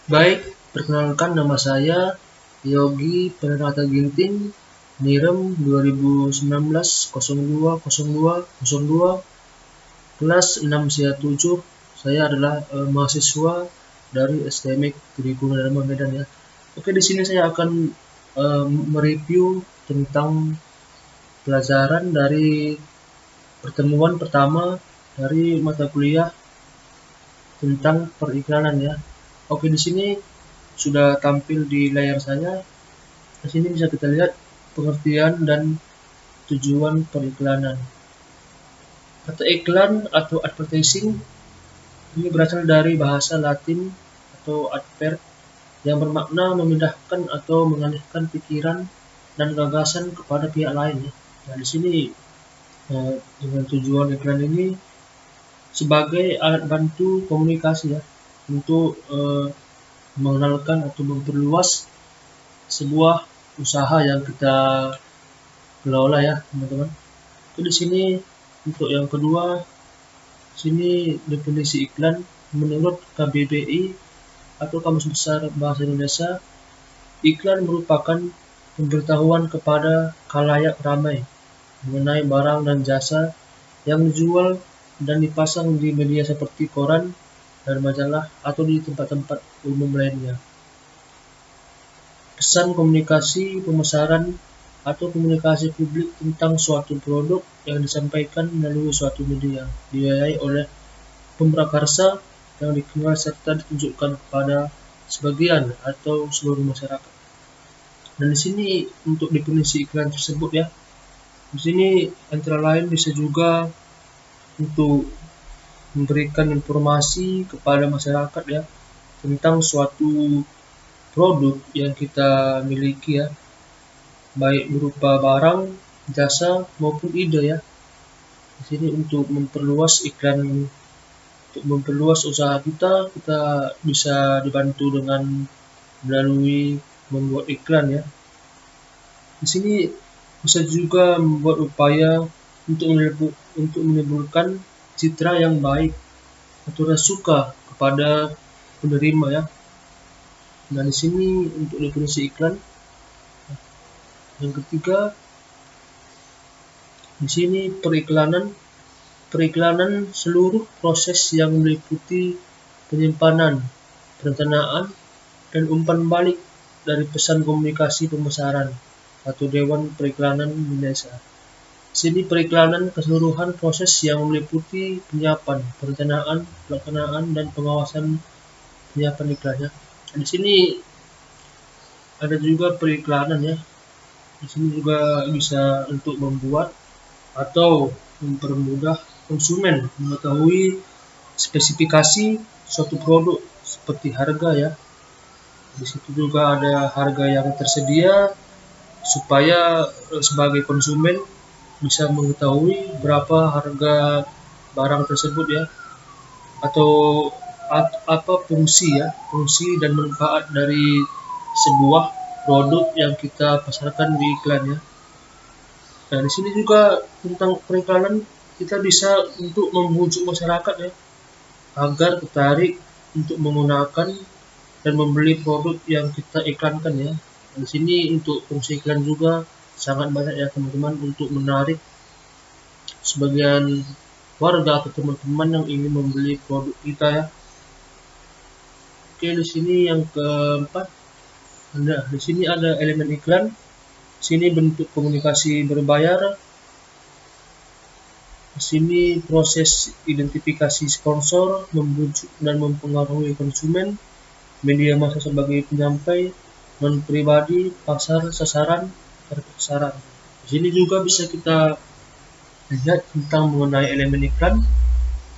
Baik, perkenalkan nama saya Yogi Pranata Ginting, NIREM 2019-02-02-02, kelas 6C7. Saya adalah mahasiswa dari STMIK Negeri Gunung Dharma Medan ya. Oke, di sini saya akan mereview tentang pelajaran dari pertemuan pertama dari mata kuliah tentang periklanan ya. Oke, di sini sudah tampil di layar saya. Di sini bisa kita lihat pengertian dan tujuan periklanan. Kata iklan atau advertising ini berasal dari bahasa Latin atau advert yang bermakna memindahkan atau mengalihkan pikiran dan gagasan kepada pihak lain ya. Nah, di sini dengan tujuan iklan ini sebagai alat bantu komunikasi ya untuk mengenalkan atau memperluas sebuah usaha yang kita kelola ya teman-teman. Itu di sini untuk yang kedua, sini definisi iklan menurut KBBI atau Kamus Besar Bahasa Indonesia, iklan merupakan pemberitahuan kepada khalayak ramai mengenai barang dan jasa yang dijual dan dipasang di media seperti koran dan majalah atau di tempat-tempat umum lainnya. Pesan komunikasi pemasaran atau komunikasi publik tentang suatu produk yang disampaikan melalui suatu media dibiayai oleh pemrakarsa yang dikenal serta ditunjukkan kepada sebagian atau seluruh masyarakat. Dan di sini untuk definisi iklan tersebut ya, di sini antara lain bisa juga untuk memberikan informasi kepada masyarakat ya tentang suatu produk yang kita miliki ya, baik berupa barang, jasa maupun ide ya. Di sini untuk memperluas iklan, untuk memperluas usaha kita, kita bisa dibantu dengan melalui membuat iklan ya. Di sini bisa juga membuat upaya untuk menimbulkan citra yang baik atau rasa suka kepada penerima ya. Nah, di sini untuk definisi iklan. Yang ketiga, di sini periklanan seluruh proses yang meliputi penyimpanan, perencanaan, dan umpan balik dari pesan komunikasi pemasaran atau Dewan Periklanan Indonesia. Sini periklanan keseluruhan proses yang meliputi penyiapan, perencanaan, pelaksanaan, dan pengawasan penyiapan iklannya. Di sini ada juga periklanan ya. Di sini juga bisa untuk membuat atau mempermudah konsumen mengetahui spesifikasi suatu produk seperti harga ya. Di situ juga ada harga yang tersedia supaya sebagai konsumen bisa mengetahui berapa harga barang tersebut ya, atau apa fungsi dan manfaat dari sebuah produk yang kita pasarkan di iklan ya. Nah, di sini juga tentang periklanan kita bisa untuk membujuk masyarakat ya agar tertarik untuk menggunakan dan membeli produk yang kita iklankan ya. Di sini untuk fungsi iklan juga sangat banyak ya teman-teman untuk menarik sebagian warga atau teman-teman yang ingin membeli produk kita ya. Oke, di sini yang keempat, di sini ada elemen iklan. Di sini bentuk komunikasi berbayar. Di sini proses identifikasi sponsor, membujuk dan mempengaruhi konsumen, media massa sebagai penyampai, non pribadi, pasar sasaran, target sasaran. Di sini juga bisa kita lihat tentang mengenai elemen iklan.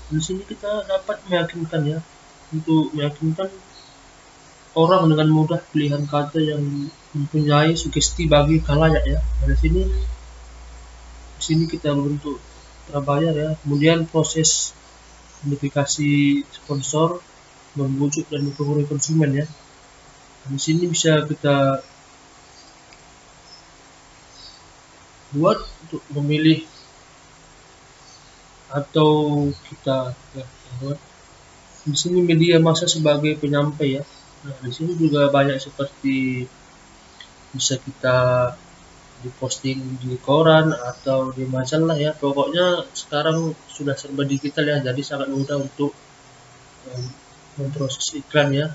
Di sini kita dapat meyakinkan ya, untuk meyakinkan orang dengan mudah pilihan kata yang mempunyai sugesti bagi khalayak ya. Nah, di sini kita membentuk prabayar ya. Kemudian proses identifikasi sponsor, membujuk dan mempengaruhi konsumen ya. Di sini bisa kita buat untuk memilih atau kita ya, buat di sini media massa sebagai penyampai ya. Nah, di sini juga banyak seperti bisa kita diposting di koran atau di majalah ya. Pokoknya sekarang sudah serba digital ya, jadi sangat mudah untuk memproses iklan ya.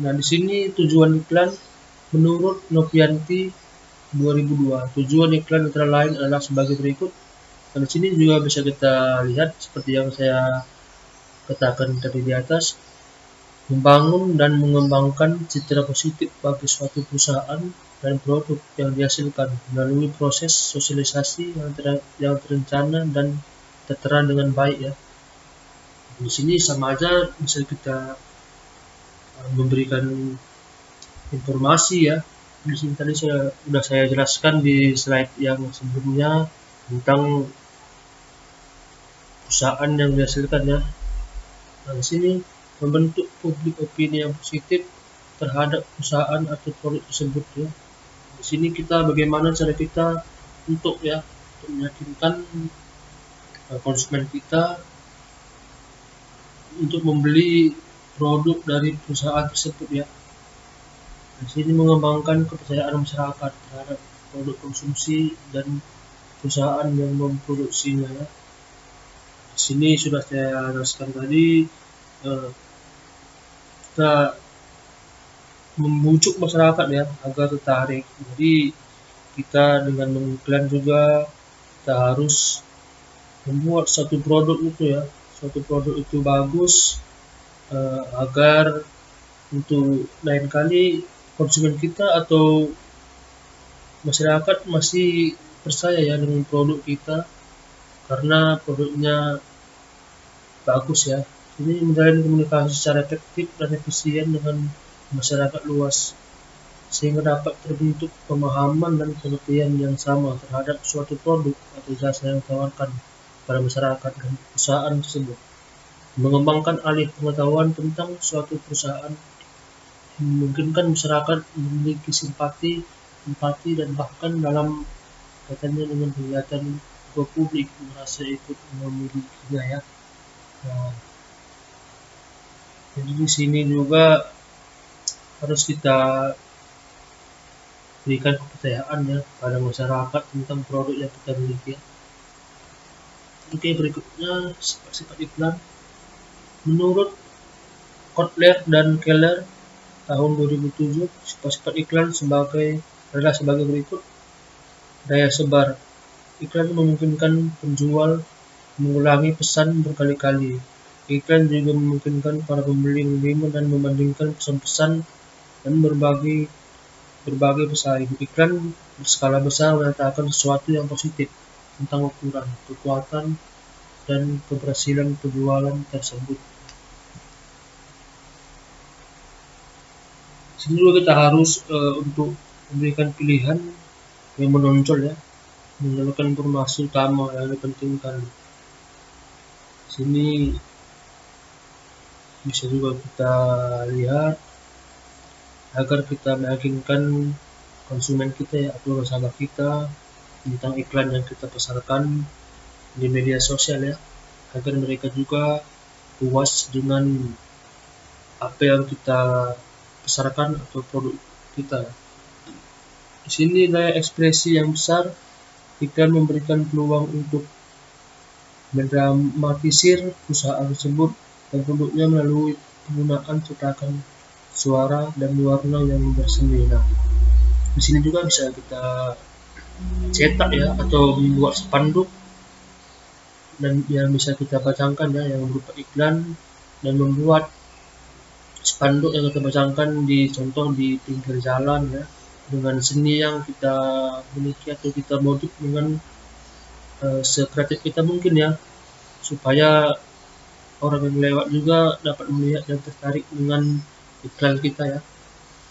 Nah, di sini tujuan iklan menurut Novianti 2002. Tujuan iklan antara lain adalah sebagai berikut. Dan di sini juga bisa kita lihat seperti yang saya katakan tadi di atas, membangun dan mengembangkan citra positif bagi suatu perusahaan dan produk yang dihasilkan melalui proses sosialisasi yang terencana dan tertera dengan baik ya. Di sini sama aja bisa kita memberikan informasi ya. Di sini tadi sudah saya jelaskan di slide yang sebelumnya tentang perusahaan yang dihasilkan ya. Nah, di sini membentuk publik opini yang positif terhadap perusahaan atau produk tersebut ya. Di sini kita bagaimana cara kita untuk meyakinkan konsumen kita untuk membeli produk dari perusahaan tersebut ya. Di sini mengembangkan kepercayaan masyarakat terhadap produk konsumsi dan perusahaan yang memproduksinya ya. Di sini sudah saya jelaskan tadi, kita membujuk masyarakat ya agar tertarik. Jadi kita dengan mengiklan juga kita harus membuat suatu produk itu bagus, agar untuk lain kali konsumen kita atau masyarakat masih percaya ya dengan produk kita karena produknya bagus ya. Ini menjalin komunikasi secara efektif dan efisien dengan masyarakat luas sehingga dapat terbentuk pemahaman dan pengertian yang sama terhadap suatu produk atau jasa yang ditawarkan pada masyarakat dan perusahaan tersebut. Mengembangkan alih pengetahuan tentang suatu perusahaan memungkinkan masyarakat memiliki simpati, empati, dan bahkan dalam kaitannya dengan kegiatan publik merasa ikut memilikinya ya. Nah, jadi di sini juga harus kita berikan kepercayaan ya pada masyarakat tentang produk yang kita miliki ya. Oke, berikutnya sifat-sifat iklan. Menurut Kotler dan Keller tahun 2007, sifat-sifat iklan adalah sebagai berikut. Daya sebar. Iklan memungkinkan penjual mengulangi pesan berkali-kali. Iklan juga memungkinkan para pembeli menerima dan membandingkan pesan-pesan dan berbagai pesaing. Iklan berskala besar menyatakan sesuatu yang positif tentang ukuran, kekuatan, dan keberhasilan penjualan tersebut. Sini juga kita harus untuk memberikan pilihan yang menonjol ya, menjalankan informasi utama yang dipentingkan. Sini bisa juga kita lihat agar kita meyakinkan konsumen kita ya atau nasabah kita tentang iklan yang kita pasarkan di media sosial ya, agar mereka juga puas dengan apa yang kita pasarkan atau produk kita. Di sini daya ekspresi yang besar, iklan memberikan peluang untuk mendramatisir perusahaan tersebut dan produknya melalui penggunaan cetakan suara dan warna yang bersemi. Nah, di sini juga bisa kita cetak ya atau membuat spanduk dan yang bisa kita pajangkan ya yang berupa iklan dan membuat spanduk yang kita pajangkan di contoh di pinggir jalan ya dengan seni yang kita miliki atau kita modif dengan sekreatif kita mungkin ya supaya orang yang lewat juga dapat melihat dan tertarik dengan iklan kita ya.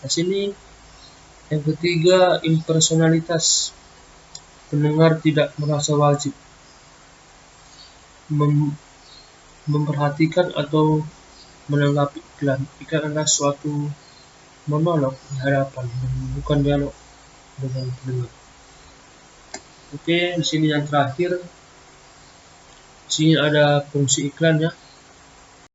Nah, sini yang ketiga, impersonalitas. Pendengar tidak merasa wajib memperhatikan atau menanggapi iklan. Iklan adalah suatu monolog di hadapan, bukan dialog dengan pendengar. Oke, di sini yang terakhir, di sini ada fungsi iklan ya.